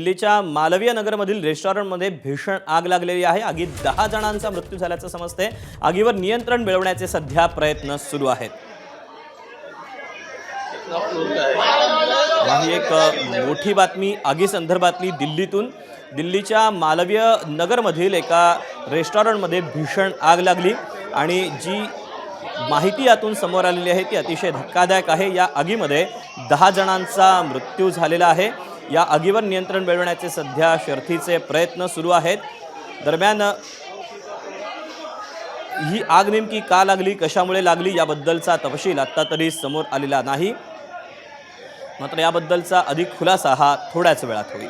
दिल्लीच्या मालवीय नगरमधील रेस्टॉरंटमध्ये भीषण आग लागलेली आहे। आगीत 10 जणांचा मृत्यू झाल्याचं समजते। आगीवर नियंत्रण मिळवण्याचे सध्या प्रयत्न सुरू आहेत। ही एक मोठी बातमी आगी संदर्भातली दिल्लीतून। दिल्लीच्या मालवीय नगरमधील एका रेस्टॉरंटमध्ये भीषण आग लागली आणि जी माहिती यातून समोर आलेली आहे ती अतिशय धक्कादायक आहे। या आगीमध्ये 10 जणांचा मृत्यू झालेला आहे। या आगीवर नियंत्रण मिळवण्याचे सध्या शर्थीचे प्रयत्न सुरू आहेत। दरम्यान ही आग नेमकी का लागली, कशामुळे लागली याबद्दलचा तपशील आता तरी समोर आलेला नाही। मात्र याबद्दलचा अधिक खुलासा हा थोड्याच वेळात होईल।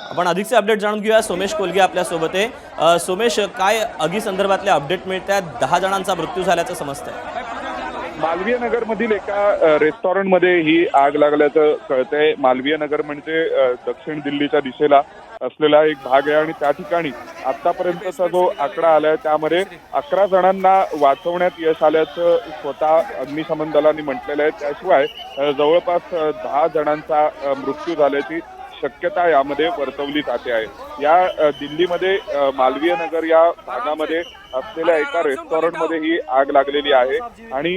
आपण अधिकचे अपडेट जाणून घेऊया। सोमेश कोलगे आपल्या सोबत आहे। सोमेश, काय आगी संदर्भातले अपडेट मिळतात? 10 जणांचा मृत्यू झाल्याचं समजतंय। मालवीय नगरमधील एका रेस्टॉरंटमध्ये ही आग लागल्याचं कळतंय। मालवीय नगर म्हणजे दक्षिण दिल्लीच्या दिशेला असलेला एक भाग आहे आणि त्या ठिकाणी आतापर्यंतचा जो आकडा आलाय त्यामध्ये 11 जणांना वाचवण्यात यश आल्याचं स्वतः अग्निशमन दलाने म्हटलेलं आहे। त्याशिवाय जवळपास 10 जणांचा मृत्यू झाल्याची शक्यता यामध्ये वर्तवली जाते आहे। या दिल्लीमध्ये मालवीय नगर या भागामध्ये असलेल्या एका रेस्टॉरंटमध्ये ही आग लागलेली आहे आणि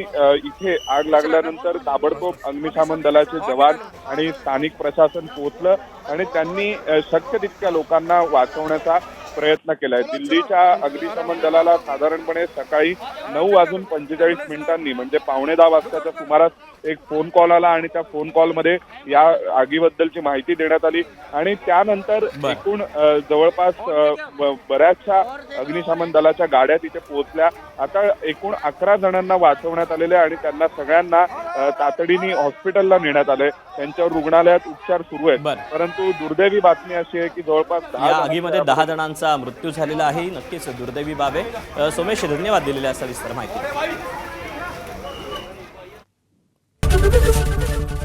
इथे आग लागल्यानंतर ताबडतोब अग्निशमन दलाचे जवान आणि स्थानिक प्रशासन पोहोचलं आणि त्यांनी शक्य तितक्या लोकांना वाचवण्याचा प्रयत्न केलाय। दिल्लीच्या अग्निशमन दलाला साधारणपणे सकाळी 9:45 म्हणजे 9:45 वाजताच्या सुमारास एक फोन कॉल आला आणि त्या फोन कॉलमध्ये या आगीबद्दलची माहिती देण्यात आली आणि त्यानंतर एकूण जवळपास बऱ्याचशा अग्निशमन दलाच्या गाड्या तिथे पोहोचल्या। आता एकूण 11 जणांना वाचवण्यात आलेले आणि त्यांना सगळ्यांना तातडीने हॉस्पिटलला नेण्यात आले। त्यांच्यावर रुग्णालयात उपचार सुरू आहेत। परंतु दुर्दैवी बातमी अशी आहे की जवळपास 10 आगीमध्ये 10 जणांचा मृत्यू झालेला आहे। नक्कीच दुर्दैवी बाब आहे। सोमेश, धन्यवाद दिलेल्या सविस्तर माहिती।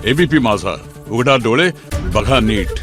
एबीपी माझा, उघडा डोळे बघा नीट।